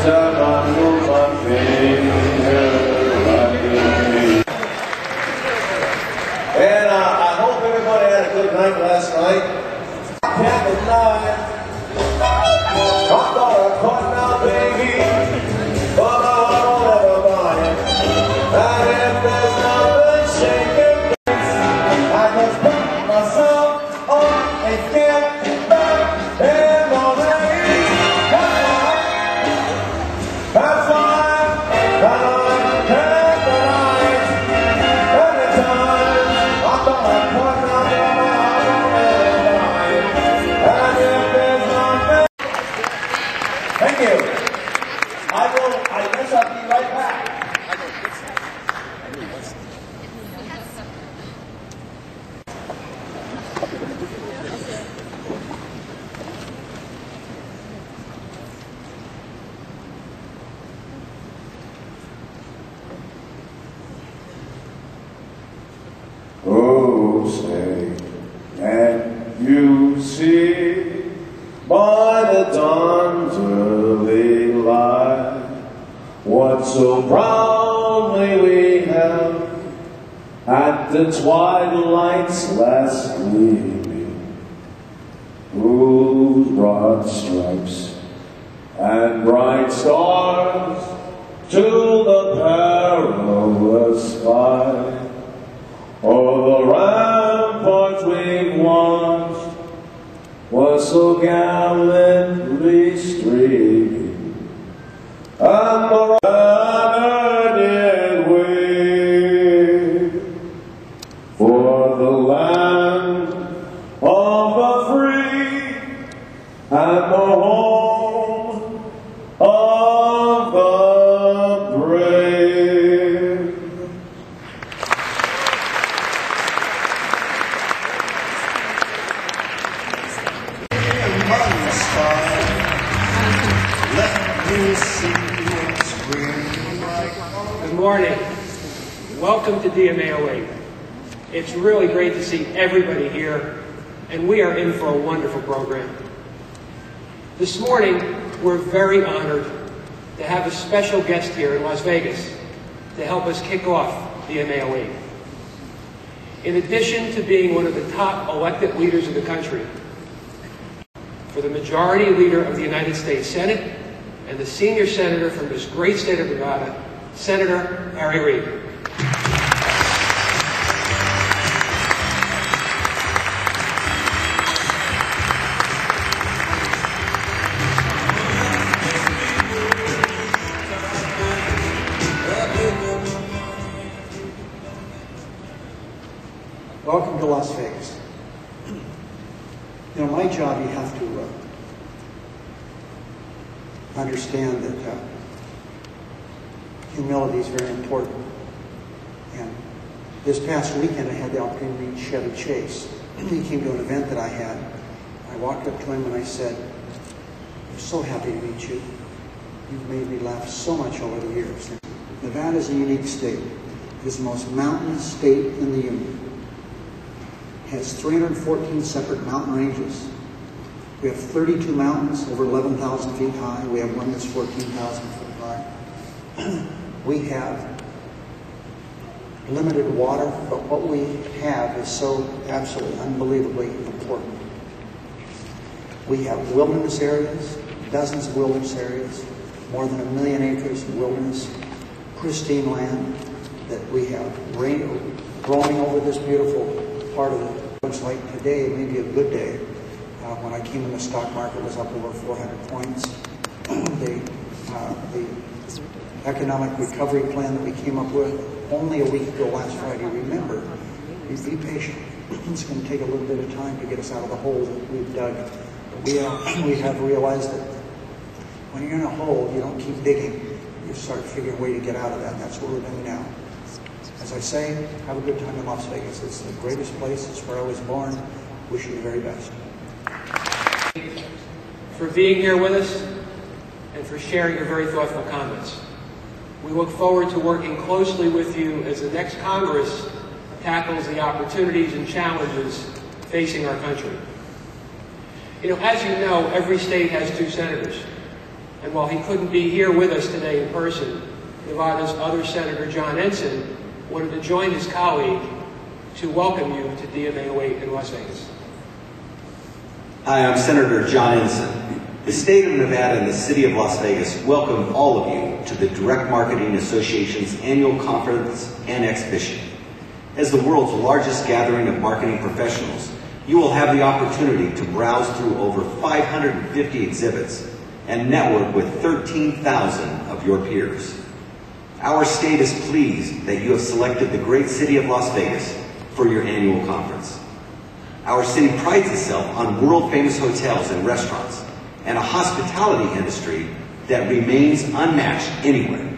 time I move my finger like and I hope everybody had a good night last night. Candle night. I thought I caught now, baby, but I won't ever buy it. And if there's nothing shaking, I just put myself on a get back in the rain. That's why I can't deny it. Anytime I thought I caught now, baby, I won't ever buy it. And if there's nothing. Thank you. I guess I'll be right back. Oh, say, can you see by the dawn's early light what so proudly we held at the twilight's last gleaming, whose broad stripes and bright stars to the perilous fight o'er the ramparts we've watched was so gallantly streaming, and the banner did wave for the land of the free and the home of the brave. Good morning. Welcome to DMA 08. It's really great to see everybody here, and we are in for a wonderful program. This morning, we're very honored to have a special guest here in Las Vegas to help us kick off DMA 08. In addition to being one of the top elected leaders of the country, for the majority leader of the United States Senate and the senior senator from this great state of Nevada, Senator Harry Reid. Welcome to Las Vegas. You know, my job, you have to understand that humility is very important. And this past weekend, I had the opportunity to meet Chevy Chase. He came to an event that I had. I walked up to him and I said, "I'm so happy to meet you. You've made me laugh so much over the years." Nevada is a unique state. It is the most mountainous state in the Union. It has 314 separate mountain ranges. We have 32 mountains over 11,000 feet high. We have one that's 14,000 feet high. We have limited water, but what we have is so absolutely unbelievably important. We have wilderness areas, dozens of wilderness areas, more than 1 million acres of wilderness, pristine land that we have roaming over this beautiful part of it. Looks like today may be a good day. When I came in, the stock market was up over 400 points. The economic recovery plan that we came up with only a week ago last Friday, remember, be patient. It's going to take a little bit of time to get us out of the hole that we've dug. But we have realized that when you're in a hole, you don't keep digging. You start figuring a way to get out of that. That's what we're doing now. As I say, have a good time in Las Vegas. It's the greatest place. It's where I was born. Wish you the very best. For being here with us and for sharing your very thoughtful comments. We look forward to working closely with you as the next Congress tackles the opportunities and challenges facing our country. You know, as you know, every state has 2 senators, And while he couldn't be here with us today in person, Nevada's other Senator, John Ensign, wanted to join his colleague to welcome you to DMA 08 in Las Vegas. Hi, I'm Senator John Ensign. The state of Nevada and the city of Las Vegas welcome all of you to the Direct Marketing Association's annual conference and exhibition. As the world's largest gathering of marketing professionals, you will have the opportunity to browse through over 550 exhibits and network with 13,000 of your peers. Our state is pleased that you have selected the great city of Las Vegas for your annual conference. Our city prides itself on world-famous hotels and restaurants and a hospitality industry that remains unmatched anywhere.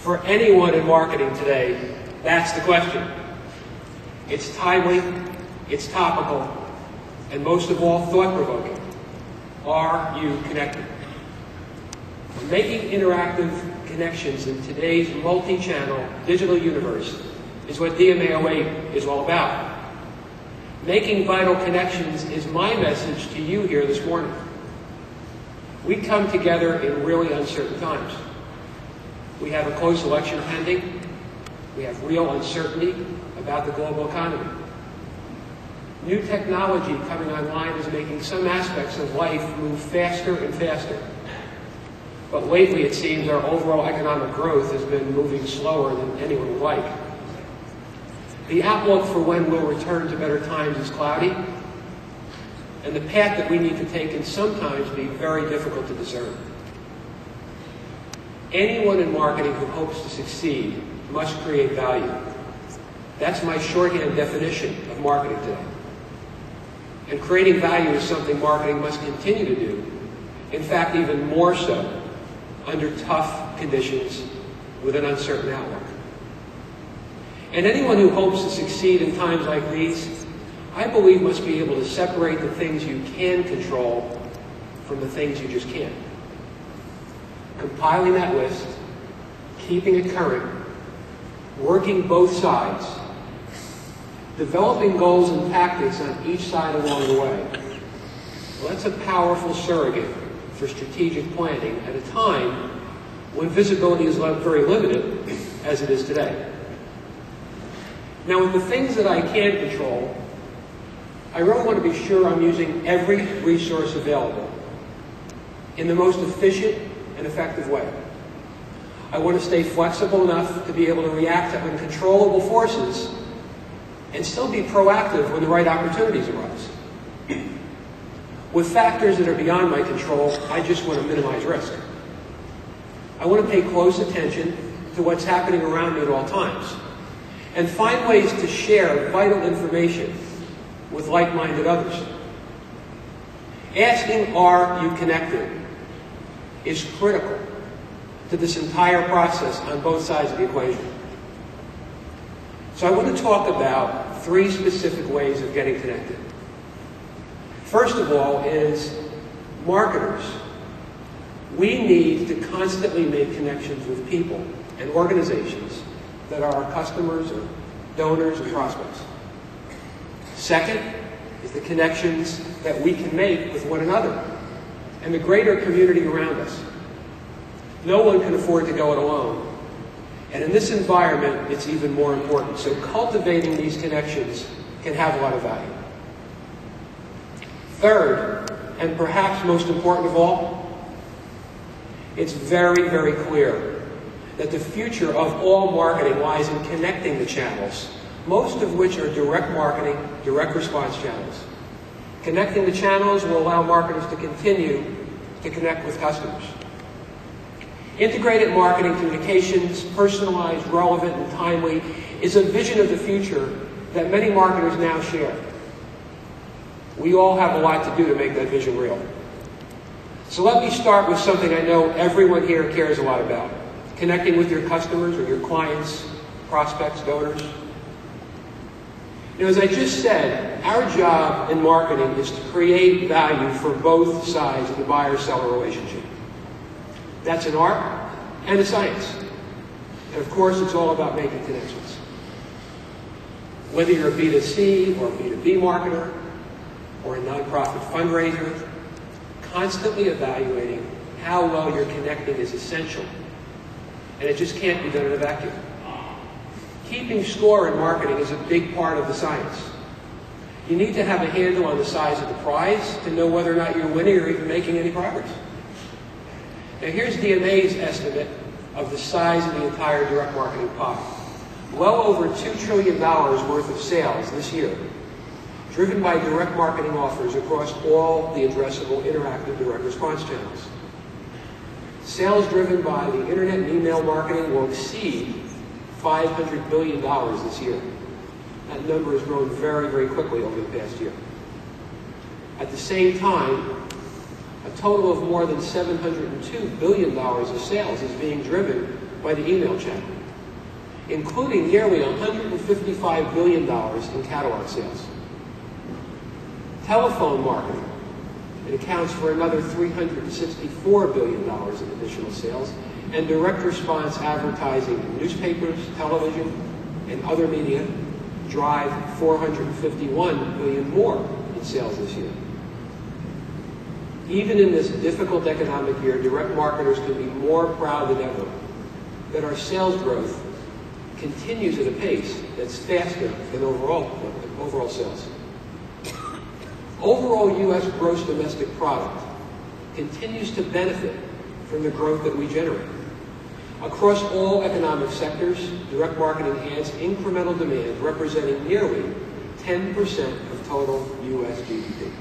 For anyone in marketing today, that's the question. It's timely, it's topical, and most of all, thought-provoking. Are you connected? Making interactive connections in today's multi-channel digital universe is what DMA 08 is all about. Making vital connections is my message to you here this morning. We come together in really uncertain times. We have a close election pending. We have real uncertainty about the global economy. New technology coming online is making some aspects of life move faster and faster. But lately, it seems our overall economic growth has been moving slower than anyone would like. The outlook for when we'll return to better times is cloudy, and the path that we need to take can sometimes be very difficult to discern. Anyone in marketing who hopes to succeed must create value. That's my shorthand definition of marketing today. And creating value is something marketing must continue to do, in fact, even more so, under tough conditions with an uncertain outlook. And anyone who hopes to succeed in times like these, I believe, must be able to separate the things you can control from the things you just can't. Compiling that list, keeping it current, working both sides, developing goals and tactics on each side along the way. Well, that's a powerful surrogate for strategic planning at a time when visibility is very limited, as it is today. Now, with the things that I can control, I really want to be sure I'm using every resource available in the most efficient and effective way. I want to stay flexible enough to be able to react to uncontrollable forces and still be proactive when the right opportunities arise. With factors that are beyond my control, I just want to minimize risk. I want to pay close attention to what's happening around me at all times and find ways to share vital information with like-minded others. Asking, are you connected, is critical to this entire process on both sides of the equation. So I want to talk about three specific ways of getting connected. First of all is marketers. We need to constantly make connections with people and organizations that are our customers or donors or prospects. Second is the connections that we can make with one another and the greater community around us. No one can afford to go it alone. And in this environment, it's even more important. So cultivating these connections can have a lot of value. Third, and perhaps most important of all, it's very, very clear that the future of all marketing lies in connecting the channels, most of which are direct marketing, direct response channels. Connecting the channels will allow marketers to continue to connect with customers. Integrated marketing communications, personalized, relevant, and timely, is a vision of the future that many marketers now share. We all have a lot to do to make that vision real. So let me start with something I know everyone here cares a lot about: connecting with your customers or your clients, prospects, donors. As I just said, our job in marketing is to create value for both sides of the buyer-seller relationship. That's an art and a science. And of course, it's all about making connections. Whether you're a B2C or a B2B marketer or a nonprofit fundraiser, constantly evaluating how well you're connecting is essential. And it just can't be done in a vacuum. Keeping score in marketing is a big part of the science. You need to have a handle on the size of the prize to know whether or not you're winning or even making any progress. Now here's DMA's estimate of the size of the entire direct marketing pie. Well over $2 trillion worth of sales this year, driven by direct marketing offers across all the addressable interactive direct response channels. Sales driven by the internet and email marketing will exceed $500 billion this year. That number has grown very, very quickly over the past year. At the same time, a total of more than $702 billion of sales is being driven by the email channel, including nearly $155 billion in catalog sales. Telephone marketing, it accounts for another $364 billion in additional sales, and direct response advertising in newspapers, television, and other media drive $451 billion more in sales this year. Even in this difficult economic year, direct marketers can be more proud than ever that our sales growth continues at a pace that's faster than overall sales. Overall U.S. gross domestic product continues to benefit from the growth that we generate. Across all economic sectors, direct marketing adds incremental demand representing nearly 10% of total U.S. GDP.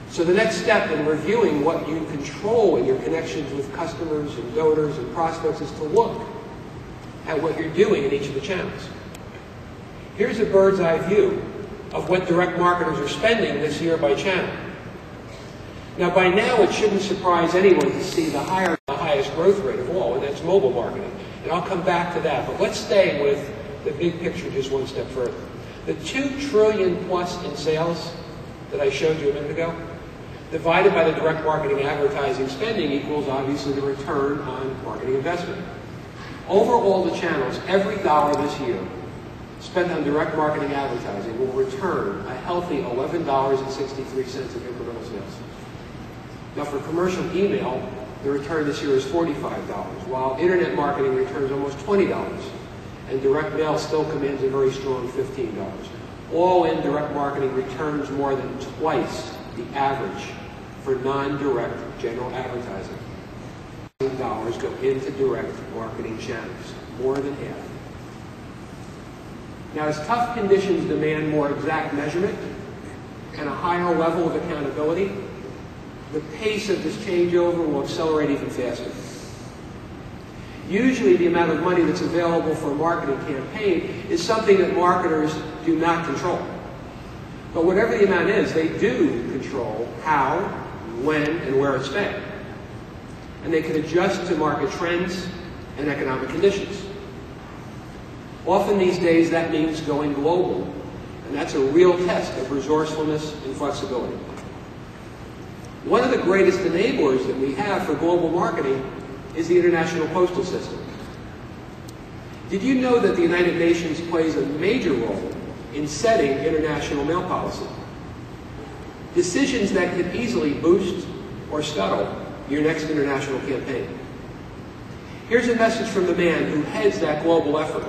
So the next step in reviewing what you control in your connections with customers and donors and prospects is to look at what you're doing in each of the channels. Here's a bird's eye view of what direct marketers are spending this year by channel. Now by now it shouldn't surprise anyone to see the highest growth rate of all, and that's mobile marketing. And I'll come back to that, but let's stay with the big picture just one step further. The $2 trillion plus in sales that I showed you a minute ago, divided by the direct marketing advertising spending equals obviously the return on marketing investment. Over all the channels, every dollar this year spent on direct marketing advertising will return a healthy $11.63 of incremental sales. Now for commercial email, the return this year is $45, while internet marketing returns almost $20, and direct mail still commands a very strong $15. All in, direct marketing returns more than twice the average for non-direct general advertising. Dollars go into direct marketing channels, more than half. Now, as tough conditions demand more exact measurement and a higher level of accountability, the pace of this changeover will accelerate even faster. Usually, the amount of money that's available for a marketing campaign is something that marketers do not control. But whatever the amount is, they do control how, when, and where it's spent. And they can adjust to market trends and economic conditions. Often these days that means going global, and that's a real test of resourcefulness and flexibility. One of the greatest enablers that we have for global marketing is the International Postal System. Did you know that the United Nations plays a major role in setting international mail policy? Decisions that could easily boost or scuttle your next international campaign. Here's a message from the man who heads that global effort,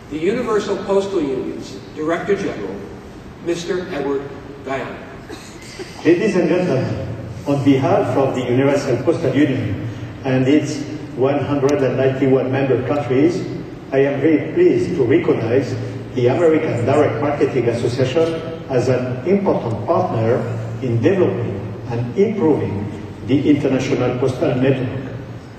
the Universal Postal Union's Director General, Mr. Edward Guyon. Ladies and gentlemen, on behalf of the Universal Postal Union and its 191 member countries, I am very pleased to recognize the American Direct Marketing Association as an important partner in developing and improving the international postal network.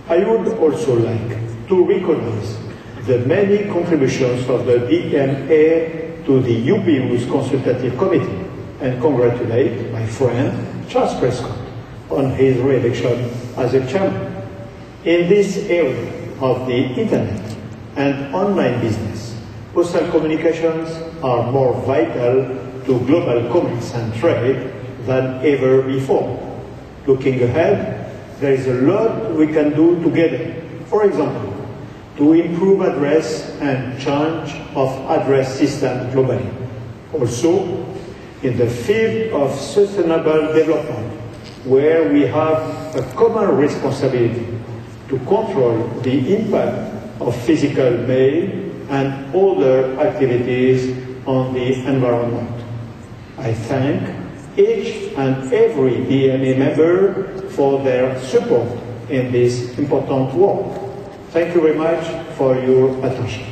I would also like to recognize the many contributions of the DMA to the UPU's consultative committee and congratulate my friend Charles Prescott on his re-election as a chairman. In this area of the internet and online business, postal communications are more vital to global commerce and trade than ever before. Looking ahead, there is a lot we can do together. For example, to improve address and change of address systems globally. Also, in the field of sustainable development, where we have a common responsibility to control the impact of physical mail and other activities on the environment. I thank each and every DMA member for their support in this important work. Thank you very much for your attention.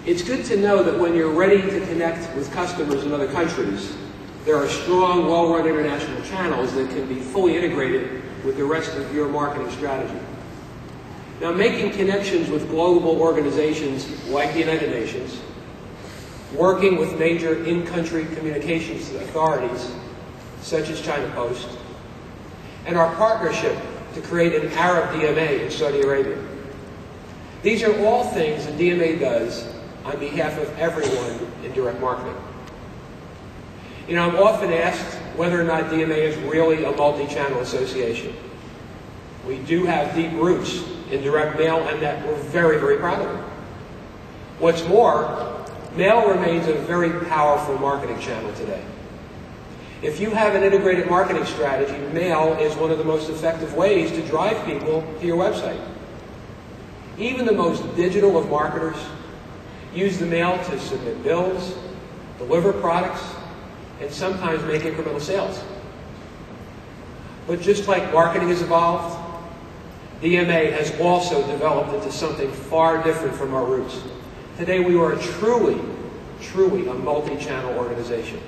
It's good to know that when you're ready to connect with customers in other countries, there are strong, well-run international channels that can be fully integrated with the rest of your marketing strategy. Now, making connections with global organizations like the United Nations, working with major in-country communications authorities, such as China Post, and our partnership to create an Arab DMA in Saudi Arabia. These are all things that DMA does on behalf of everyone in direct marketing. You know, I'm often asked whether or not DMA is really a multi-channel association. We do have deep roots in direct mail, and that we're very, very proud of it. What's more, mail remains a very powerful marketing channel today. If you have an integrated marketing strategy, mail is one of the most effective ways to drive people to your website. Even the most digital of marketers use the mail to submit bills, deliver products, and sometimes make incremental sales. But just like marketing has evolved, DMA has also developed into something far different from our roots. Today we are truly a multi-channel organization.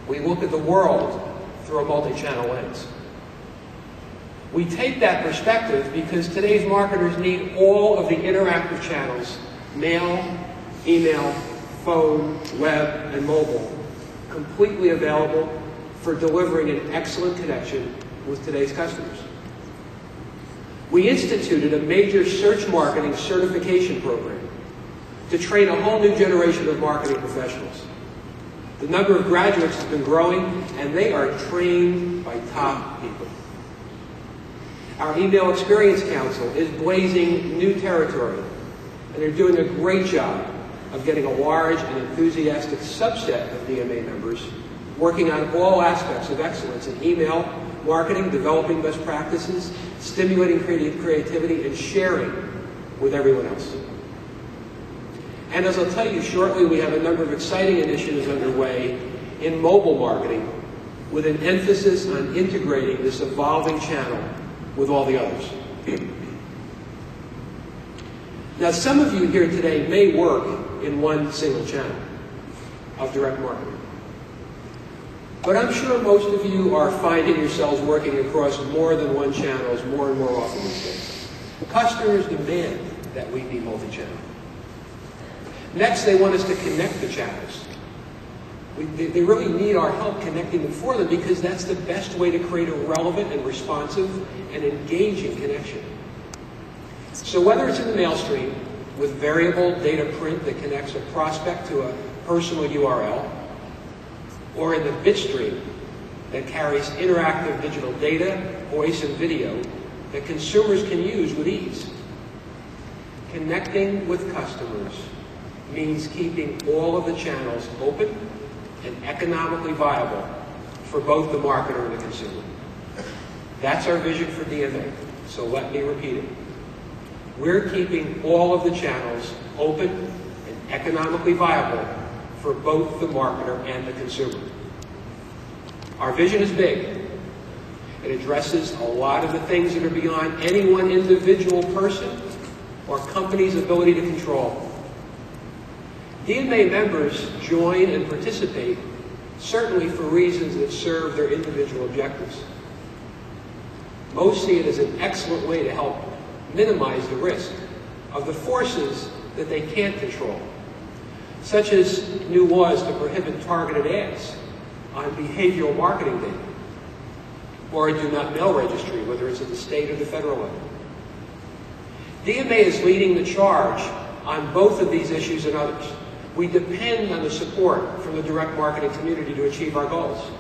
We look at the world through a multi-channel lens. We take that perspective because today's marketers need all of the interactive channels, mail, email, phone, web, and mobile, completely available for delivering an excellent connection with today's customers. We instituted a major search marketing certification program to train a whole new generation of marketing professionals. The number of graduates has been growing, and they are trained by top people. Our Email Experience Council is blazing new territory, and they're doing a great job of getting a large and enthusiastic subset of DMA members working on all aspects of excellence in email marketing, developing best practices, stimulating creativity, and sharing with everyone else. And as I'll tell you shortly, we have a number of exciting initiatives underway in mobile marketing with an emphasis on integrating this evolving channel with all the others. Now, some of you here today may work in one single channel of direct marketing. But I'm sure most of you are finding yourselves working across more than one channels more and more often these days. Customers demand that we be multi-channel. Next, they want us to connect the channels. They really need our help connecting them for them because that's the best way to create a relevant and responsive and engaging connection. So whether it's in the mail stream, with variable data print that connects a prospect to a personal URL, or in the bit stream that carries interactive digital data, voice, and video that consumers can use with ease. Connecting with customers means keeping all of the channels open and economically viable for both the marketer and the consumer. That's our vision for DMA, so let me repeat it. We're keeping all of the channels open and economically viable for both the marketer and the consumer. Our vision is big. It addresses a lot of the things that are beyond any one individual person or company's ability to control. DMA members join and participate certainly for reasons that serve their individual objectives. Most see it as an excellent way to help minimize the risk of the forces that they can't control, such as new laws to prohibit targeted ads on behavioral marketing data, or a do not mail registry, whether it's at the state or the federal level. DMA is leading the charge on both of these issues and others. We depend on the support from the direct marketing community to achieve our goals.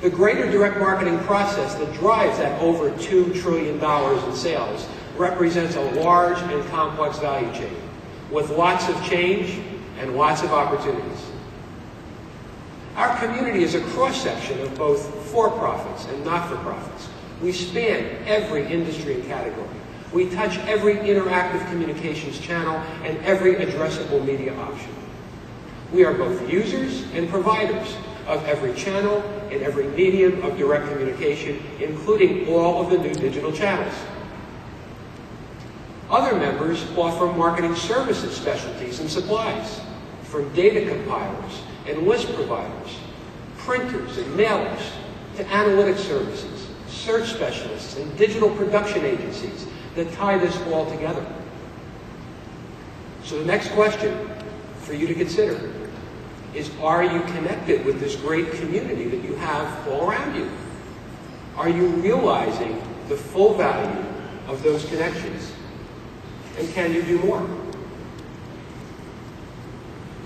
The greater direct marketing process that drives that over $2 trillion in sales represents a large and complex value chain with lots of change and lots of opportunities. Our community is a cross-section of both for-profits and not-for-profits. We span every industry and category. We touch every interactive communications channel and every addressable media option. We are both users and providers of every channel and every medium of direct communication, including all of the new digital channels. Other members offer marketing services, specialties, and supplies, from data compilers and list providers, printers and mailers, to analytics services, search specialists, and digital production agencies that tie this all together. So the next question for you to consider is, are you connected with this great community that you have all around you? Are you realizing the full value of those connections? And can you do more?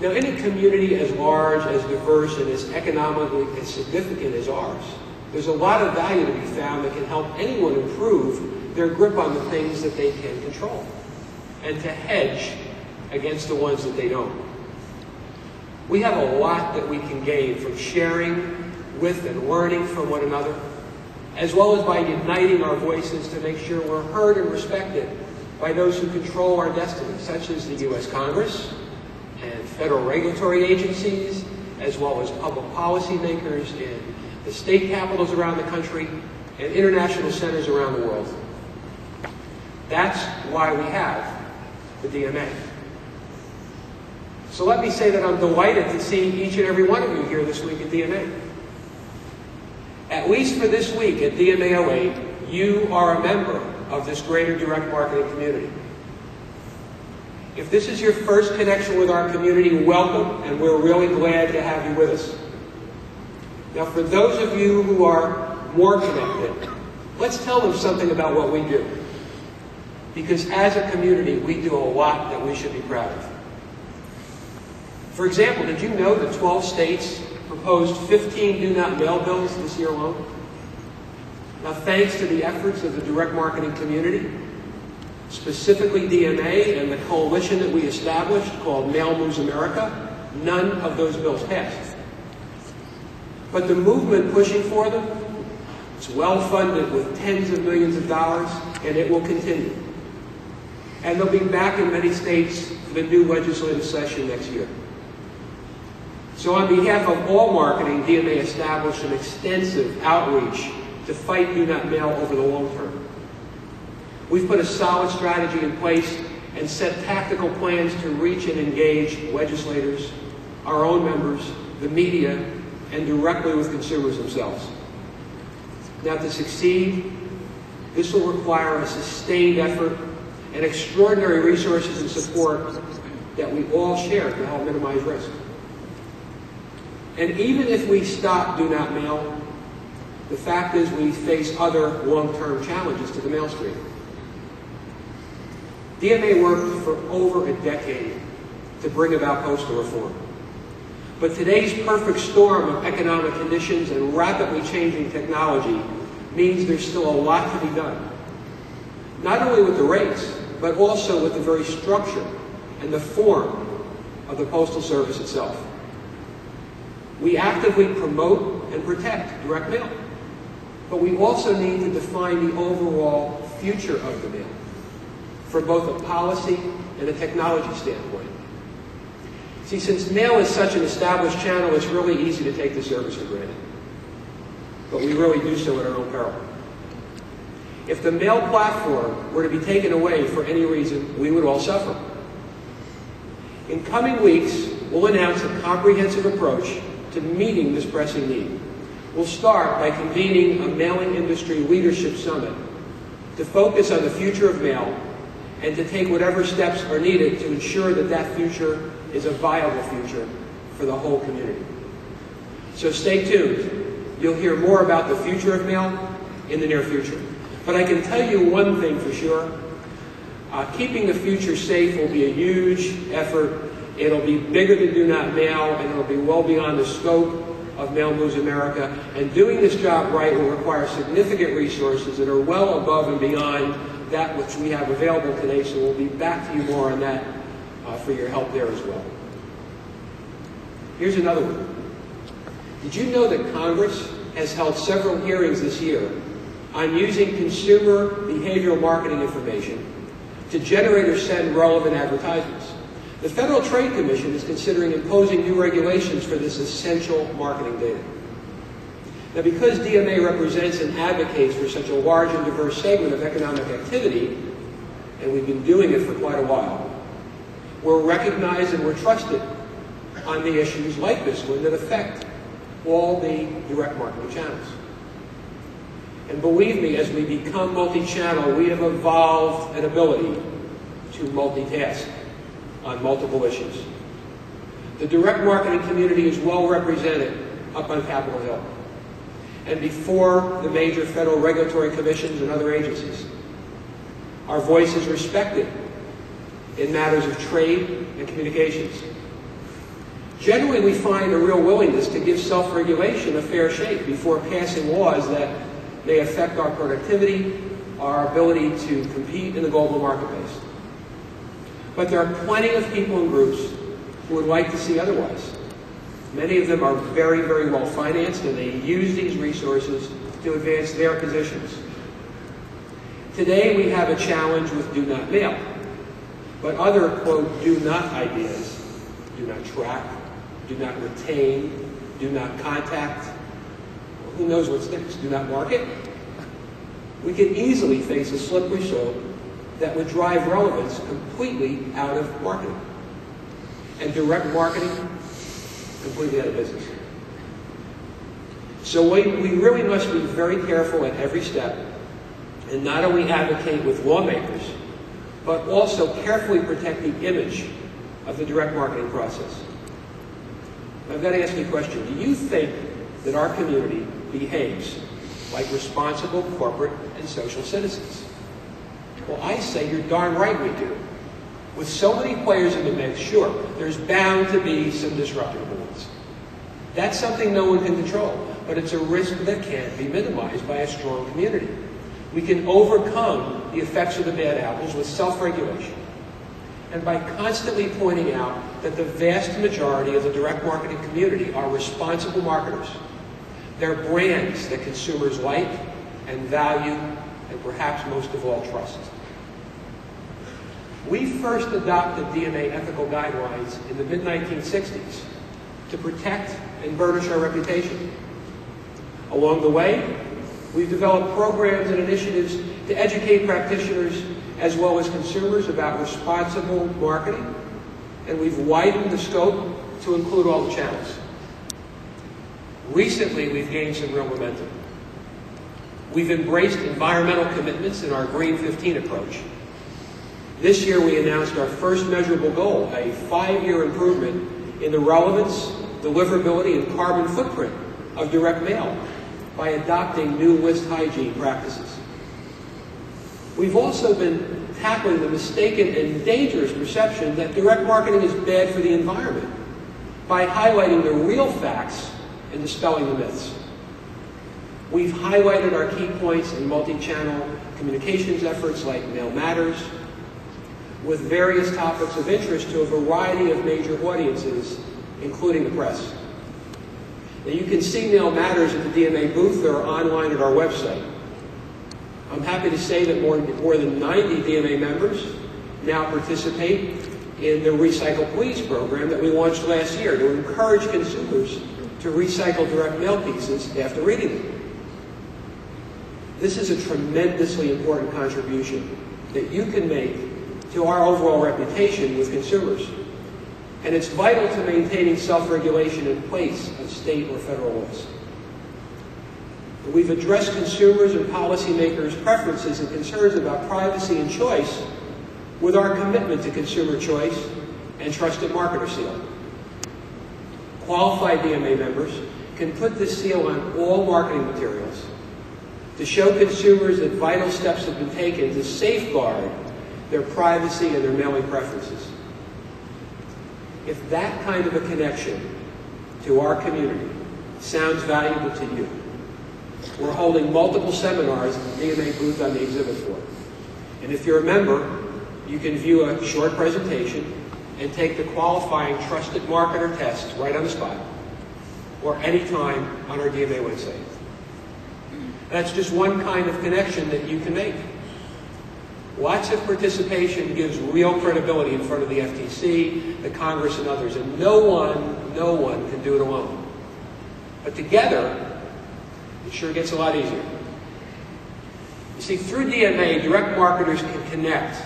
Now, in a community as large, as diverse, and as economically as significant as ours, there's a lot of value to be found that can help anyone improve their grip on the things that they can control and to hedge against the ones that they don't. We have a lot that we can gain from sharing with and learning from one another, as well as by uniting our voices to make sure we're heard and respected by those who control our destiny, such as the U.S. Congress and federal regulatory agencies, as well as public policy makers in the state capitals around the country and international centers around the world. That's why we have the DMA. So let me say that I'm delighted to see each and every one of you here this week at DMA. At least for this week at DMA 08, you are a member of this greater direct marketing community. If this is your first connection with our community, welcome, and we're really glad to have you with us. Now, for those of you who are more connected, let's tell them something about what we do. Because as a community, we do a lot that we should be proud of. For example, did you know that 12 states proposed 15 do not mail bills this year alone? Now, thanks to the efforts of the direct marketing community, specifically DMA and the coalition that we established called Mail Moves America, none of those bills passed. But the movement pushing for them, it's well funded with tens of millions of dollars, and it will continue. And they'll be back in many states for the new legislative session next year. So on behalf of all marketing, DMA established an extensive outreach to fight do not mail over the long term. We've put a solid strategy in place and set tactical plans to reach and engage legislators, our own members, the media, and directly with consumers themselves. Now, to succeed, this will require a sustained effort and extraordinary resources and support that we all share to help minimize risk. And even if we stop do not mail, the fact is we face other long-term challenges to the mail stream. DMA worked for over a decade to bring about postal reform. But today's perfect storm of economic conditions and rapidly changing technology means there's still a lot to be done. Not only with the rates, but also with the very structure and the form of the Postal Service itself. We actively promote and protect direct mail, but we also need to define the overall future of the mail from both a policy and a technology standpoint. See, since mail is such an established channel, it's really easy to take the service for granted. But we really do so at our own peril. If the mail platform were to be taken away for any reason, we would all suffer. In coming weeks, we'll announce a comprehensive approach to meeting this pressing need. We'll start by convening a mailing industry leadership summit to focus on the future of mail and to take whatever steps are needed to ensure that that future is a viable future for the whole community. So stay tuned. You'll hear more about the future of mail in the near future. But I can tell you one thing for sure. Keeping the future safe will be a huge effort. It'll be bigger than Do Not Mail, and it'll be well beyond the scope of Mail Moves America. And doing this job right will require significant resources that are well above and beyond that which we have available today. So we'll be back to you more on that for your help there as well. Here's another one. Did you know that Congress has held several hearings this year on using consumer behavioral marketing information to generate or send relevant advertisements? The Federal Trade Commission is considering imposing new regulations for this essential marketing data. Now, because DMA represents and advocates for such a large and diverse segment of economic activity, and we've been doing it for quite a while, we're recognized and we're trusted on the issues like this one that affect all the direct marketing channels. And believe me, as we become multi-channel, we have evolved an ability to multitask on multiple issues. The direct marketing community is well represented up on Capitol Hill and before the major federal regulatory commissions and other agencies. Our voice is respected in matters of trade and communications. Generally, we find a real willingness to give self-regulation a fair shake before passing laws that may affect our productivity, our ability to compete in the global marketplace. But there are plenty of people and groups who would like to see otherwise. Many of them are very, very well financed, and they use these resources to advance their positions. Today, we have a challenge with Do Not Mail, but other, quote, do not ideas, do not track, do not retain, do not contact, well, who knows what's next, do not market. We could easily face a slippery slope that would drive relevance completely out of marketing, and direct marketing completely out of business. So we really must be very careful at every step and not only advocate with lawmakers, but also carefully protect the image of the direct marketing process. I've got to ask you a question. Do you think that our community behaves like responsible corporate and social citizens? Well, I say you're darn right we do. With so many players in the mix, sure, there's bound to be some disruptive ones. That's something no one can control, but it's a risk that can't be minimized by a strong community. We can overcome the effects of the bad apples with self-regulation and by constantly pointing out that the vast majority of the direct marketing community are responsible marketers. They're brands that consumers like and value and perhaps most of all trust. We first adopted DMA ethical guidelines in the mid-1960s to protect and burnish our reputation. Along the way, we've developed programs and initiatives to educate practitioners as well as consumers about responsible marketing, and we've widened the scope to include all the channels. Recently, we've gained some real momentum. We've embraced environmental commitments in our Green 15 approach. This year, we announced our first measurable goal, a 5-year improvement in the relevance, deliverability, and carbon footprint of direct mail by adopting new list hygiene practices. We've also been tackling the mistaken and dangerous perception that direct marketing is bad for the environment by highlighting the real facts and dispelling the myths. We've highlighted our key points in multi-channel communications efforts like Mail Matters, with various topics of interest to a variety of major audiences, including the press. Now, you can see Mail Matters at the DMA booth or online at our website. I'm happy to say that more than 90 DMA members now participate in the Recycle Please program that we launched last year to encourage consumers to recycle direct mail pieces after reading them. This is a tremendously important contribution that you can make to our overall reputation with consumers. And it's vital to maintaining self-regulation in place of state or federal laws. We've addressed consumers' and policymakers' preferences and concerns about privacy and choice with our commitment to consumer choice and trusted marketer seal. Qualified DMA members can put this seal on all marketing materials to show consumers that vital steps have been taken to safeguard their privacy and their mailing preferences. If that kind of a connection to our community sounds valuable to you, we're holding multiple seminars at the DMA booth on the exhibit floor. And if you're a member, you can view a short presentation and take the qualifying trusted marketer test right on the spot or anytime on our DMA website. That's just one kind of connection that you can make. Lots of participation gives real credibility in front of the FTC, the Congress, and others, and no one can do it alone. But together, it sure gets a lot easier. You see, through DMA, direct marketers can connect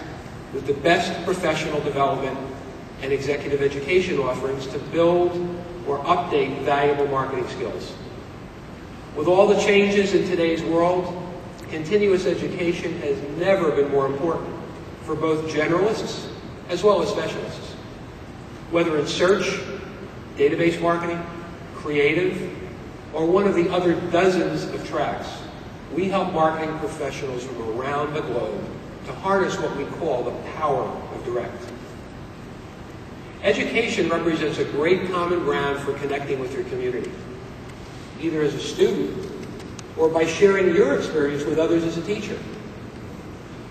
with the best professional development and executive education offerings to build or update valuable marketing skills. With all the changes in today's world, continuous education has never been more important for both generalists as well as specialists. Whether it's search, database marketing, creative, or one of the other dozens of tracks, we help marketing professionals from around the globe to harness what we call the power of direct. Education represents a great common ground for connecting with your community, either as a student or by sharing your experience with others as a teacher.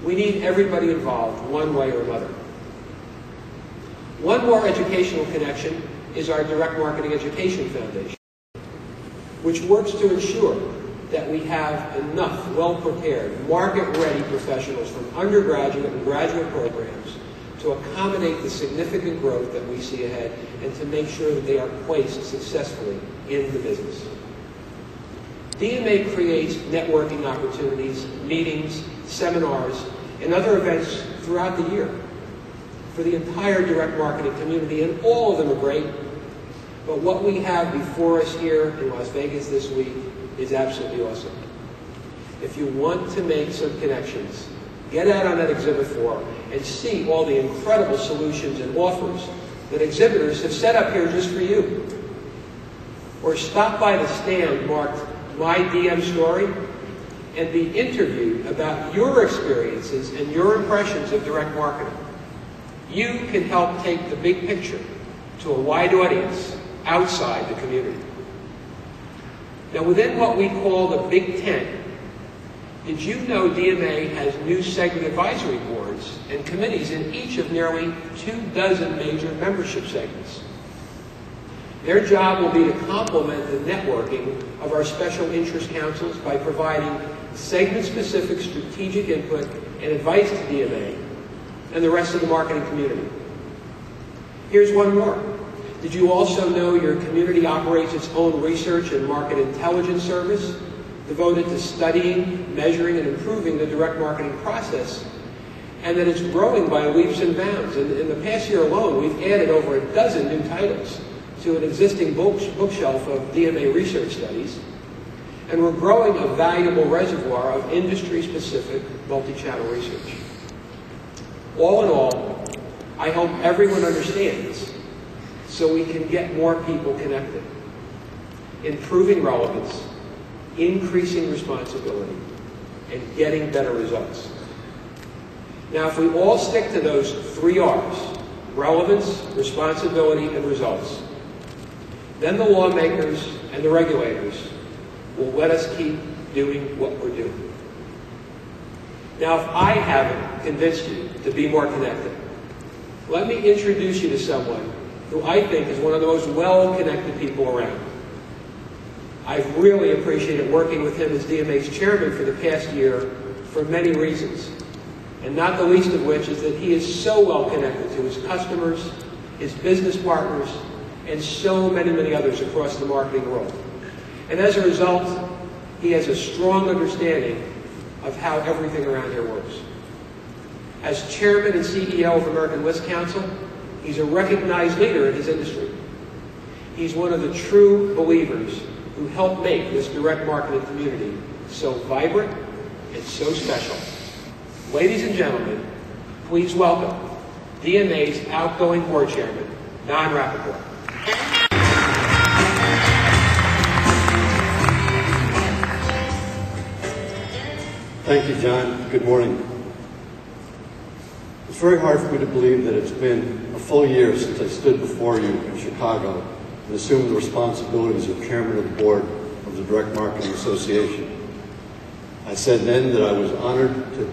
We need everybody involved one way or another. One more educational connection is our Direct Marketing Education Foundation, which works to ensure that we have enough well-prepared, market-ready professionals from undergraduate and graduate programs to accommodate the significant growth that we see ahead and to make sure that they are placed successfully in the business. DMA creates networking opportunities, meetings, seminars, and other events throughout the year for the entire direct marketing community, and all of them are great. But what we have before us here in Las Vegas this week is absolutely awesome. If you want to make some connections, get out on that exhibit floor and see all the incredible solutions and offers that exhibitors have set up here just for you. Or stop by the stand marked My DM Story and be interviewed about your experiences and your impressions of direct marketing. You can help take the big picture to a wide audience outside the community. Now, within what we call the Big Ten, did you know DMA has new segment advisory boards and committees in each of nearly 24 major membership segments? Their job will be to complement the networking of our special interest councils by providing segment-specific strategic input and advice to DMA and the rest of the marketing community. Here's one more. Did you also know your community operates its own research and market intelligence service devoted to studying, measuring, and improving the direct marketing process, and that it's growing by leaps and bounds? And in the past year alone, we've added over a dozen new titles to an existing bookshelf of DMA research studies, and we're growing a valuable reservoir of industry-specific multi-channel research. All in all, I hope everyone understands so we can get more people connected, improving relevance, increasing responsibility, and getting better results. Now, if we all stick to those 3 R's, relevance, responsibility, and results, then the lawmakers and the regulators will let us keep doing what we're doing. Now, if I haven't convinced you to be more connected, let me introduce you to someone who I think is one of the most well-connected people around. I've really appreciated working with him as DMA's chairman for the past year for many reasons, and not the least of which is that he is so well connected to his customers, his business partners, and so many, many others across the marketing world. And as a result, he has a strong understanding of how everything around here works. As chairman and CEO of American List Council, he's a recognized leader in his industry. He's one of the true believers who help make this direct marketing community so vibrant and so special. Ladies and gentlemen, please welcome DMA's outgoing board chairman, Don Rappaport. Thank you, John. Good morning. It's very hard for me to believe that it's been a full year since I stood before you in Chicago and assumed the responsibilities of chairman of the board of the Direct Marketing Association. I said then that I was honored to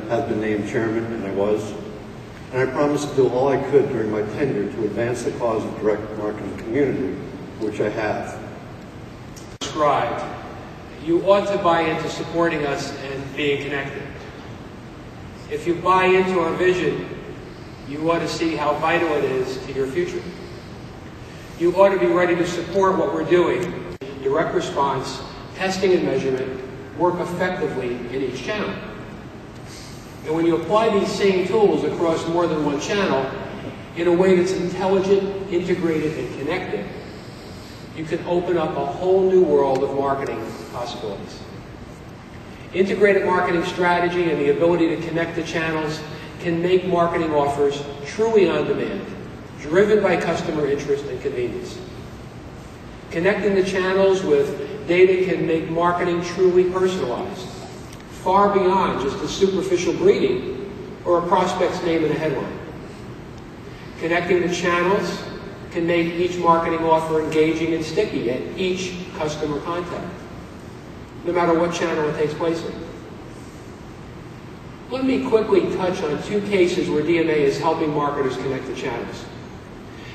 have been named chairman, and I was. And I promised to do all I could during my tenure to advance the cause of the direct marketing community, which I have. Described, you ought to buy into supporting us and being connected. If you buy into our vision, you ought to see how vital it is to your future. You ought to be ready to support what we're doing. Direct response, testing and measurement work effectively in each channel. And when you apply these same tools across more than one channel in a way that's intelligent, integrated, and connected, you can open up a whole new world of marketing possibilities. Integrated marketing strategy and the ability to connect the channels can make marketing offers truly on demand, driven by customer interest and convenience. Connecting the channels with data can make marketing truly personalized, far beyond just a superficial greeting or a prospect's name in a headline. Connecting the channels can make each marketing offer engaging and sticky at each customer contact, no matter what channel it takes place in. Let me quickly touch on 2 cases where DMA is helping marketers connect the channels.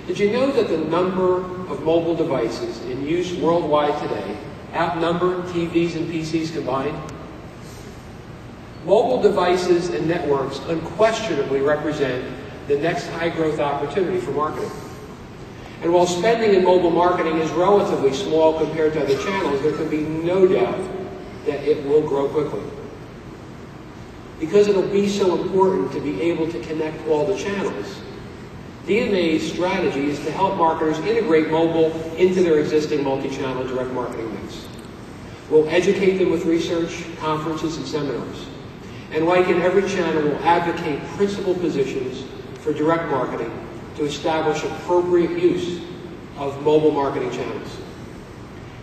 Did you know that the number of mobile devices in use worldwide today outnumber TVs and PCs combined? Mobile devices and networks unquestionably represent the next high-growth opportunity for marketing. And while spending in mobile marketing is relatively small compared to other channels, there can be no doubt that it will grow quickly. Because it'll be so important to be able to connect all the channels, DMA's strategy is to help marketers integrate mobile into their existing multi-channel direct marketing mix. We'll educate them with research, conferences, and seminars. And like in every channel, we'll advocate principal positions for direct marketing to establish appropriate use of mobile marketing channels.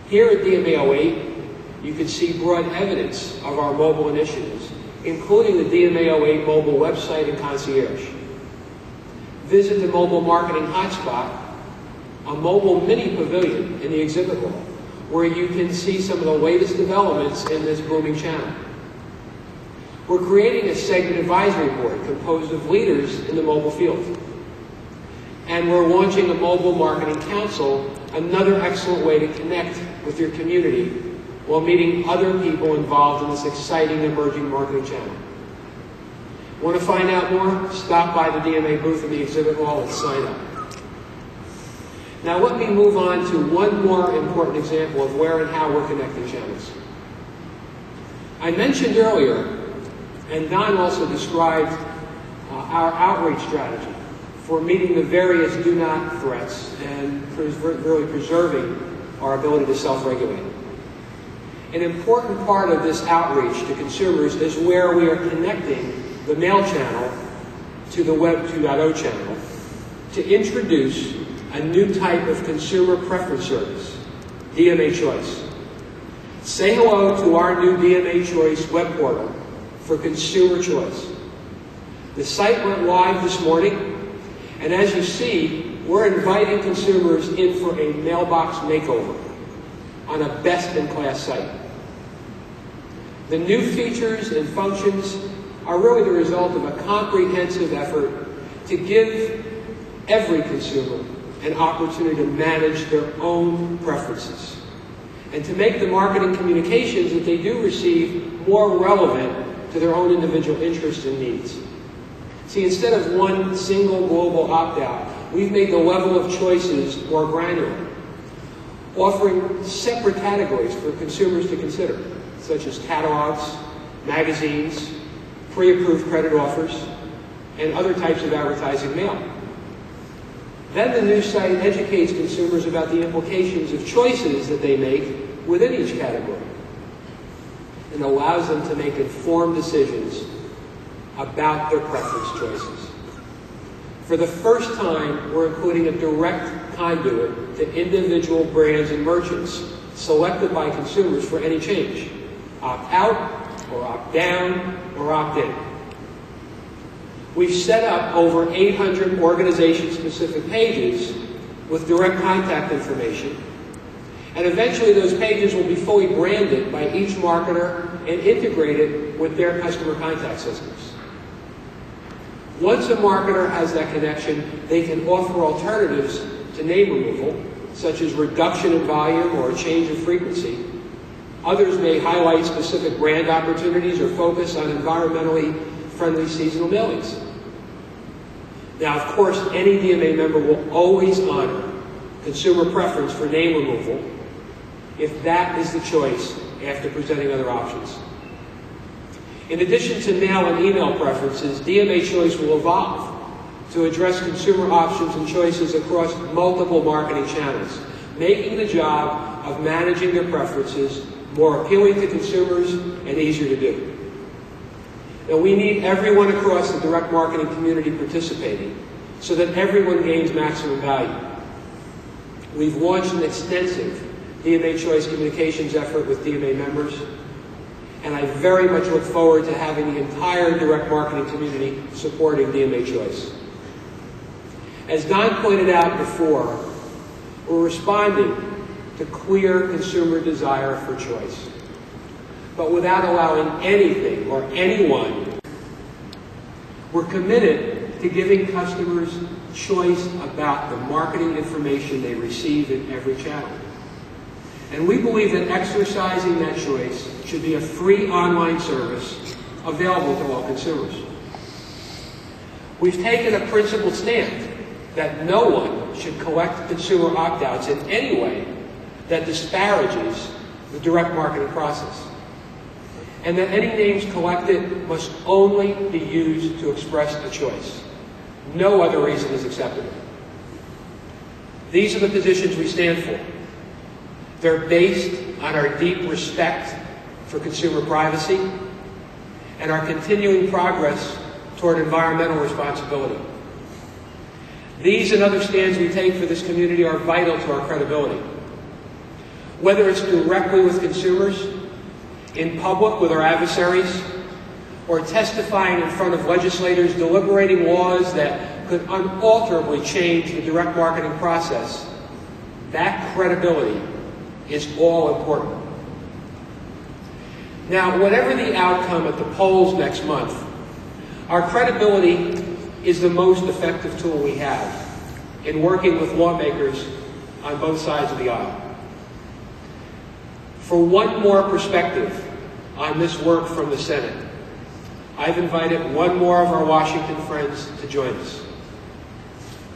Here at DMA 08, you can see broad evidence of our mobile initiatives, including the DMA 08 mobile website and concierge. Visit the mobile marketing hotspot, a mobile mini pavilion in the exhibit hall, where you can see some of the latest developments in this booming channel. We're creating a segment advisory board composed of leaders in the mobile field. And we're launching a mobile marketing council, another excellent way to connect with your community while meeting other people involved in this exciting emerging marketing channel. Want to find out more? Stop by the DMA booth in the exhibit hall and sign up. Now let me move on to one more important example of where and how we're connecting channels. I mentioned earlier, and Don also described our outreach strategy for meeting the various do not threats and really preserving our ability to self-regulate. An important part of this outreach to consumers is where we are connecting the mail channel to the Web 2.0 channel to introduce a new type of consumer preference service, DMA Choice. Say hello to our new DMA Choice web portal for consumer choice. The site went live this morning, and as you see, we're inviting consumers in for a mailbox makeover on a best-in-class site. The new features and functions are really the result of a comprehensive effort to give every consumer an opportunity to manage their own preferences and to make the marketing communications that they do receive more relevant to their own individual interests and needs. See, instead of one single global opt-out, we've made the level of choices more granular, offering separate categories for consumers to consider, such as catalogs, magazines, pre-approved credit offers, and other types of advertising mail. Then the new site educates consumers about the implications of choices that they make within each category and allows them to make informed decisions about their preference choices. For the first time, we're including a direct conduit to individual brands and merchants selected by consumers for any change. Opt out, or opt down, or opt in. We've set up over 800 organization-specific pages with direct contact information, and eventually those pages will be fully branded by each marketer and integrated with their customer contact systems. Once a marketer has that connection, they can offer alternatives to name removal, such as reduction in volume or a change of frequency. Others may highlight specific brand opportunities or focus on environmentally friendly seasonal mailings. Now, of course, any DMA member will always honor consumer preference for name removal if that is the choice after presenting other options. In addition to mail and email preferences, DMA Choice will evolve to address consumer options and choices across multiple marketing channels, making the job of managing their preferences more appealing to consumers and easier to do. Now, we need everyone across the direct marketing community participating so that everyone gains maximum value. We've launched an extensive DMA Choice communications effort with DMA members, and I very much look forward to having the entire direct marketing community supporting DMA Choice. As Don pointed out before, we're responding to clear consumer desire for choice, but without allowing anything or anyone. We're committed to giving customers choice about the marketing information they receive in every channel. And we believe that exercising that choice should be a free online service available to all consumers. We've taken a principled stand that no one should collect consumer opt-outs in any way that disparages the direct marketing process, and that any names collected must only be used to express a choice. No other reason is acceptable. These are the positions we stand for. They're based on our deep respect for consumer privacy and our continuing progress toward environmental responsibility. These and other stands we take for this community are vital to our credibility. Whether it's directly with consumers, in public with our adversaries, or testifying in front of legislators deliberating laws that could unalterably change the direct marketing process, that credibility is all important. Now, whatever the outcome at the polls next month, our credibility is the most effective tool we have in working with lawmakers on both sides of the aisle. For one more perspective on this work from the Senate, I've invited one more of our Washington friends to join us.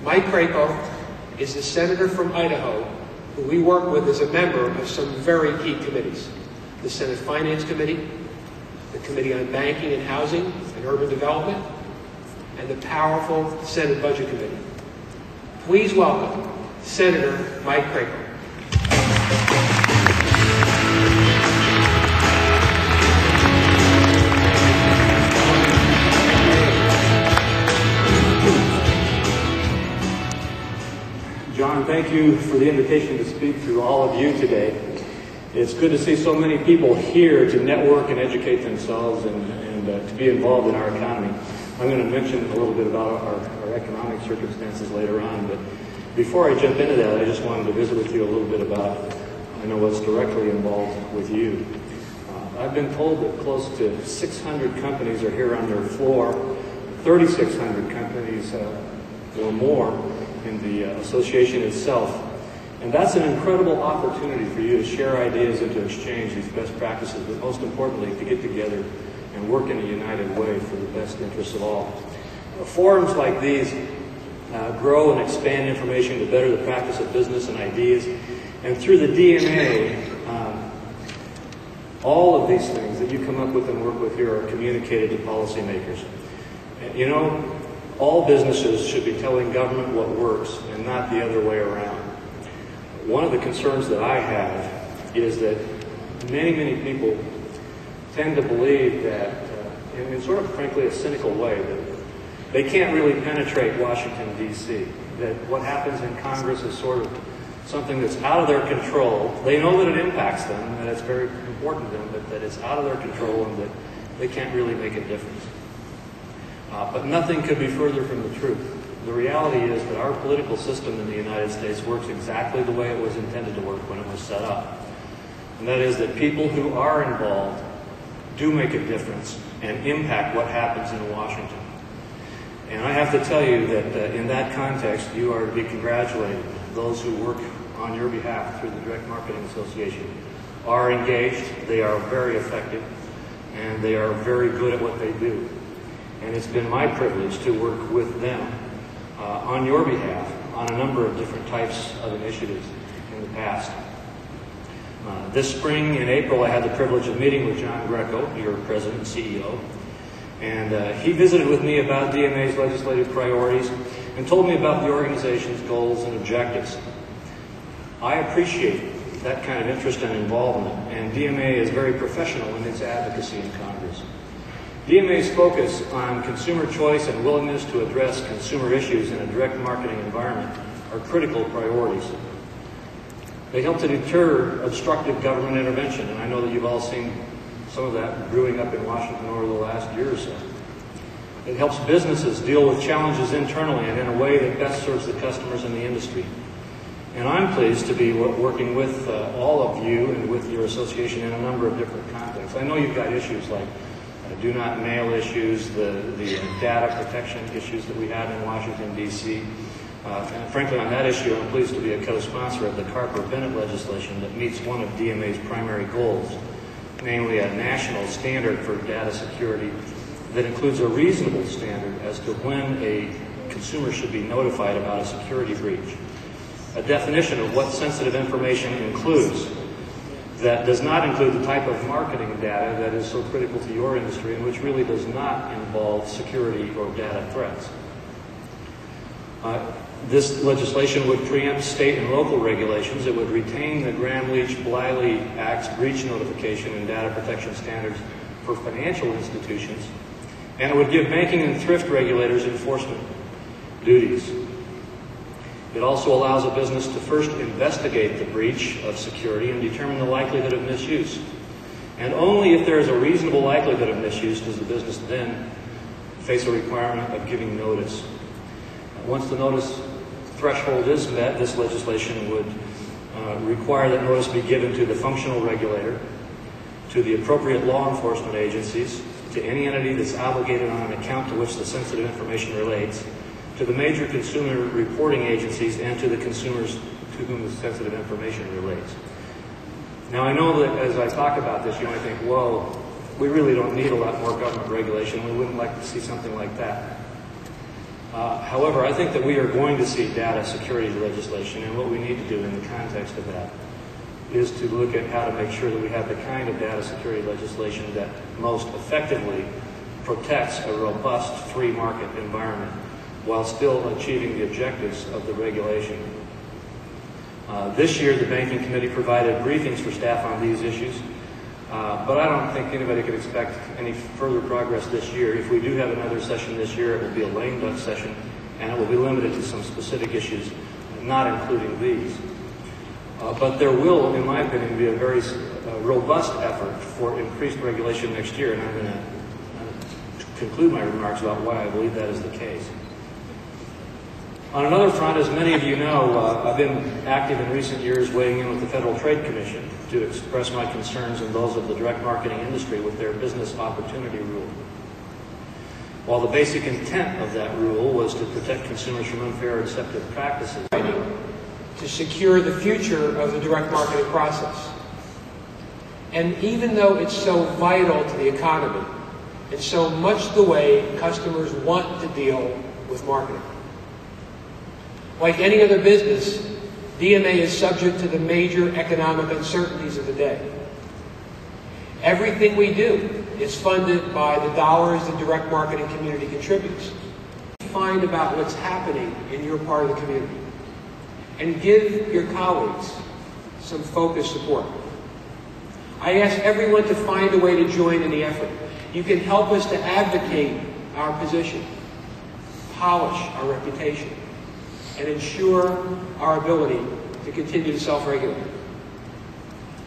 Mike Crapo is the senator from Idaho who we work with as a member of some very key committees: the Senate Finance Committee, the Committee on Banking and Housing and Urban Development, and the powerful Senate Budget Committee. Please welcome Senator Mike Crapo. John, thank you for the invitation to speak to all of you today. It's good to see so many people here to network and educate themselves and to be involved in our economy. I'm going to mention a little bit about our economic circumstances later on, but before I jump into that, I just wanted to visit with you a little bit about, I know what's directly involved with you. I've been told that close to 600 companies are here on their floor, 3,600 companies or more in the association itself. And that's an incredible opportunity for you to share ideas and to exchange these best practices, but most importantly, to get together and work in a united way for the best interests of all. Forums like these grow and expand information to better the practice of business and ideas. And through the DMA, all of these things that you come up with and work with here are communicated to policymakers. You know, all businesses should be telling government what works and not the other way around. One of the concerns that I have is that many people tend to believe that, in sort of frankly a cynical way, that they can't really penetrate Washington, D.C., that what happens in Congress is sort of something that's out of their control. They know that it impacts them, and that it's very important to them, but that it's out of their control and that they can't really make a difference. But nothing could be further from the truth. The reality is that our political system in the United States works exactly the way it was intended to work when it was set up. And that is that people who are involved do make a difference and impact what happens in Washington. And I have to tell you that in that context, you are to be congratulated. Those who work on your behalf through the Direct Marketing Association are engaged, they are very effective, and they are very good at what they do. And it's been my privilege to work with them on your behalf on a number of different types of initiatives in the past. This spring in April, I had the privilege of meeting with John Greco, your president and CEO, and he visited with me about DMA's legislative priorities and told me about the organization's goals and objectives. I appreciate that kind of interest and involvement, and DMA is very professional in its advocacy in Congress. DMA's focus on consumer choice and willingness to address consumer issues in a direct marketing environment are critical priorities. They help to deter obstructive government intervention, and I know that you've all seen some of that brewing up in Washington over the last year or so. It helps businesses deal with challenges internally and in a way that best serves the customers in the industry. And I'm pleased to be working with all of you and with your association in a number of different contexts. I know you've got issues like do not mail issues, the data protection issues that we have in Washington, D.C. And frankly, on that issue, I'm pleased to be a co-sponsor of the Carper-Bennett legislation that meets one of DMA's primary goals, namely a national standard for data security that includes a reasonable standard as to when a consumer should be notified about a security breach, a definition of what sensitive information includes that does not include the type of marketing data that is so critical to your industry and which really does not involve security or data threats. This legislation would preempt state and local regulations. It would retain the Gramm-Leach-Bliley Act's breach notification and data protection standards for financial institutions, and it would give banking and thrift regulators enforcement duties. It also allows a business to first investigate the breach of security and determine the likelihood of misuse. And only if there is a reasonable likelihood of misuse does the business then face a requirement of giving notice. Once the notice threshold is met, this legislation would require that notice be given to the functional regulator, to the appropriate law enforcement agencies, to any entity that's obligated on an account to which the sensitive information relates, to the major consumer reporting agencies, and to the consumers to whom the sensitive information relates. Now, I know that as I talk about this, you might think, whoa, we really don't need a lot more government regulation. We wouldn't like to see something like that. However, I think that we are going to see data security legislation, and what we need to do in the context of that is to look at how to make sure that we have the kind of data security legislation that most effectively protects a robust free market environment while still achieving the objectives of the regulation. This year, the Banking Committee provided briefings for staff on these issues, but I don't think anybody could expect any further progress this year. If we do have another session this year, it will be a lame duck session, and it will be limited to some specific issues, not including these. But there will, in my opinion, be a very robust effort for increased regulation next year, and I'm going to conclude my remarks about why I believe that is the case. On another front, as many of you know, I've been active in recent years weighing in with the Federal Trade Commission to express my concerns and those of the direct marketing industry with their business opportunity rule. While the basic intent of that rule was to protect consumers from unfair and deceptive practices, to secure the future of the direct marketing process. And even though it's so vital to the economy, it's so much the way customers want to deal with marketing. Like any other business, DMA is subject to the major economic uncertainties of the day. Everything we do is funded by the dollars the direct marketing community contributes. Find about what's happening in your part of the community and give your colleagues some focused support. I ask everyone to find a way to join in the effort. You can help us to advocate our position, polish our reputation, and ensure our ability to continue to self-regulate.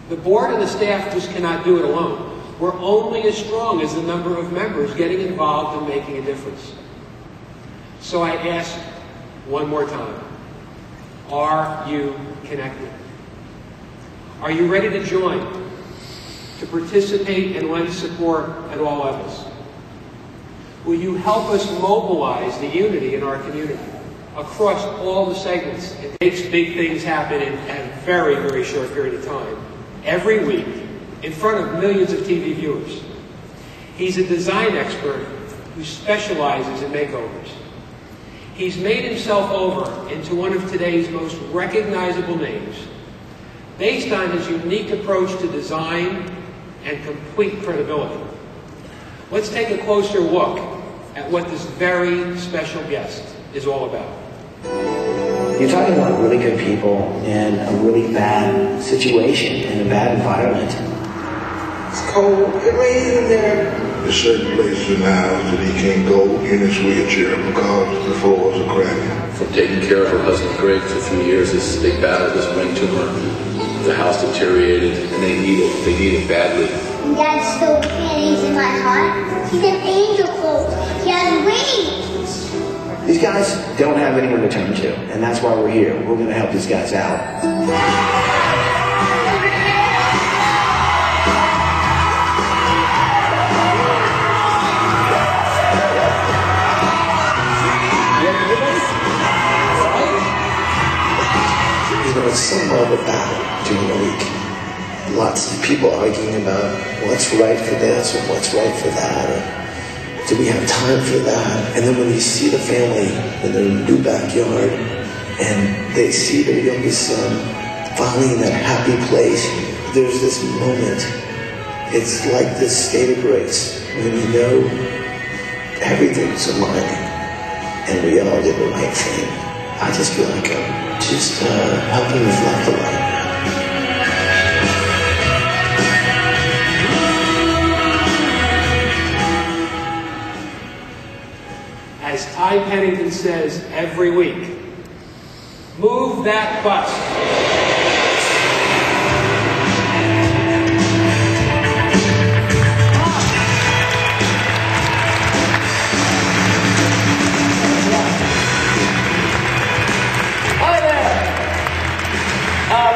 The board and the staff just cannot do it alone. We're only as strong as the number of members getting involved and making a difference. So I ask one more time, are you connected? Are you ready to join, to participate and lend support at all levels? Will you help us mobilize the unity in our community across all the segments? It makes big things happen in a very, very short period of time, every week, in front of millions of TV viewers. He's a design expert who specializes in makeovers. He's made himself over into one of today's most recognizable names, based on his unique approach to design and complete credibility. Let's take a closer look at what this very special guest is all about. You're talking about really good people in a really bad situation, in a bad environment. It's cold, it rains in there. There's certain places in the house that he can't go in his wheelchair because the floors are cracking. From taking care of her husband Greg for 3 years as they battled this brain tumor, the house deteriorated and they need it badly. Dad stole panties in my heart. He's an angel clothes. He has wings. These guys don't have anyone to turn to, and that's why we're here. We're going to help these guys out. It's somewhat of a battle during the week. Lots of people arguing about what's right for this or what's right for that, or do we have time for that? And then when you see the family in their new backyard and they see their youngest son finally in that happy place, there's this moment. It's like this state of grace when you know everything's aligning and we all did the right thing. I just feel like I'm just helping reflect the light. As Ty Pennington says every week, move that bus.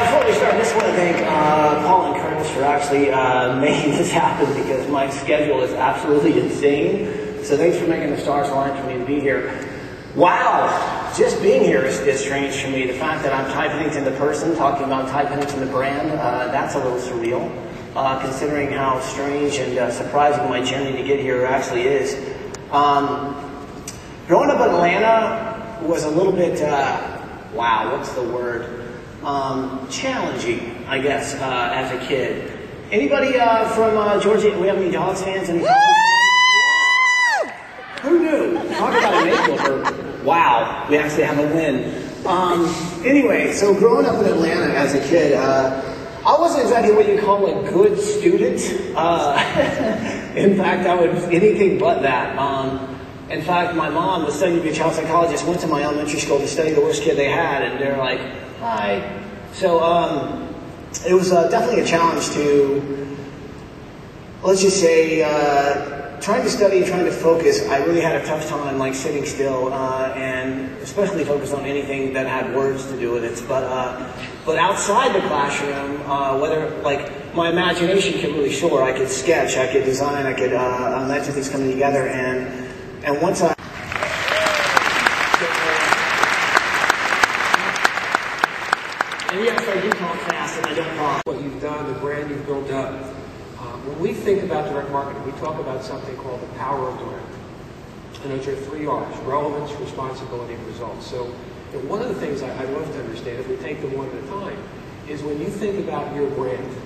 Before we start, I just want to thank Paul and Curtis for actually making this happen because my schedule is absolutely insane. So thanks for making the stars align for me to be here. Wow, just being here is strange for me. The fact that I'm Ty Pennington the person talking about Ty Pennington the brand, that's a little surreal, considering how strange and surprising my journey to get here actually is. Growing up in Atlanta was a little bit, wow, what's the word? Challenging, I guess, as a kid. Anybody from Georgia? We have any Dogs fans? Any Who knew? Talk about a makeover. Wow, we actually have a win. Anyway, so growing up in Atlanta as a kid, I wasn't exactly what you call a good student. In fact, I was anything but that. In fact, my mom was studying to be a child psychologist, went to my elementary school to study the worst kid they had, and they're like, hi. So it was definitely a challenge to, let's just say, trying to study and trying to focus, I really had a tough time like sitting still and especially focus on anything that had words to do with it. But outside the classroom, whether like my imagination can really soar. I could sketch, I could design, I could imagine things coming together, and once I. And yes, I do talk fast and I don't talk. What you've done, the brand you've built up. When we think about direct marketing, we talk about something called the power of direct. And those are 3 R's: relevance, responsibility, and results. So one of the things I'd love to understand, if we take them one at a time, is when you think about your brand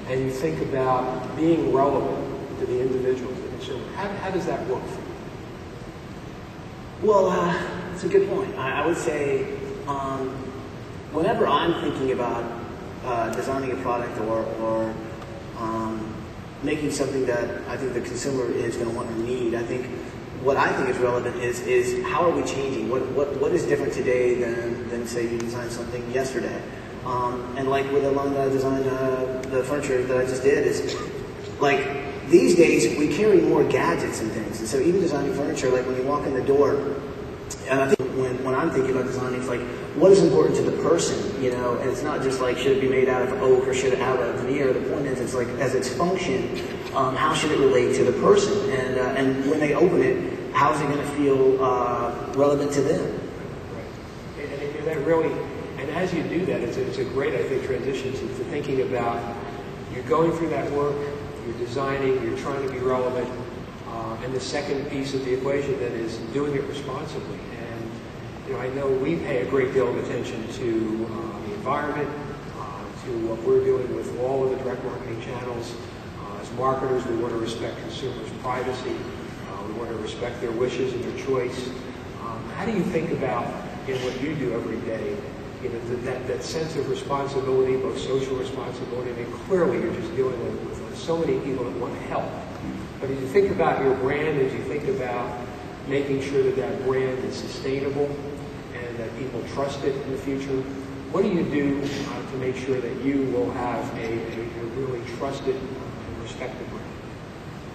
and you think about being relevant to the individual, to the consumer, how does that work for you? Well, that's a good point. I would say whenever I'm thinking about designing a product or making something that I think the consumer is going to want or need, I think what I think is relevant is how are we changing? What is different today than say you designed something yesterday? And like with Alonda design the furniture that I just did, is like these days we carry more gadgets and things, and so even designing furniture, like when you walk in the door, and I think when I'm thinking about designing, it's like what is important to the person, you know, and it's not just like should it be made out of oak or should it have a veneer. The point is, it's like as its function, how should it relate to the person, and when they open it, how is it going to feel relevant to them? Right. And that really. And as you do that, it's a great, I think, transition to thinking about you're going through that work, you're designing, you're trying to be relevant, and the second piece of the equation then is doing it responsibly. And you know, I know we pay a great deal of attention to the environment, to what we're doing with all of the direct marketing channels. As marketers, we want to respect consumers' privacy. We want to respect their wishes and their choice. How do you think about in what you do every day? You know, that sense of responsibility, both social responsibility. I mean, clearly you're just dealing with so many people that want to help. But as you think about your brand, as you think about making sure that that brand is sustainable and that people trust it in the future, what do you do to make sure that you will have a really trusted and respected brand?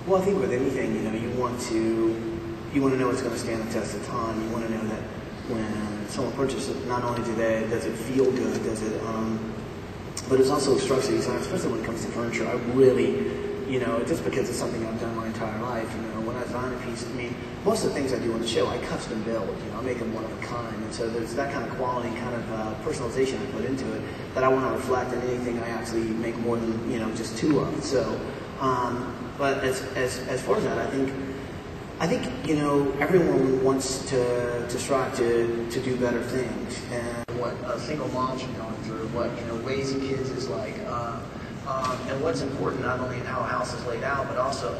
Well, I think with anything, you know, you want to know it's going to stand the test of time. You want to know that when someone purchases it, not only does it feel good, but it's also a structurally designed, especially when it comes to furniture. I really, you know, just because it's something I've done my entire life, you know, when I design a piece, I mean, most of the things I do on the show, I custom build, you know, I make them one of a kind, and so there's that kind of quality, kind of personalization I put into it that I want to reflect in anything I actually make more than, you know, just 2 of. So, but as far as that, I think, you know, everyone wants to strive to do better things, and what single moms are going through, what, you know, raising kids is like, and what's important not only in how a house is laid out, but also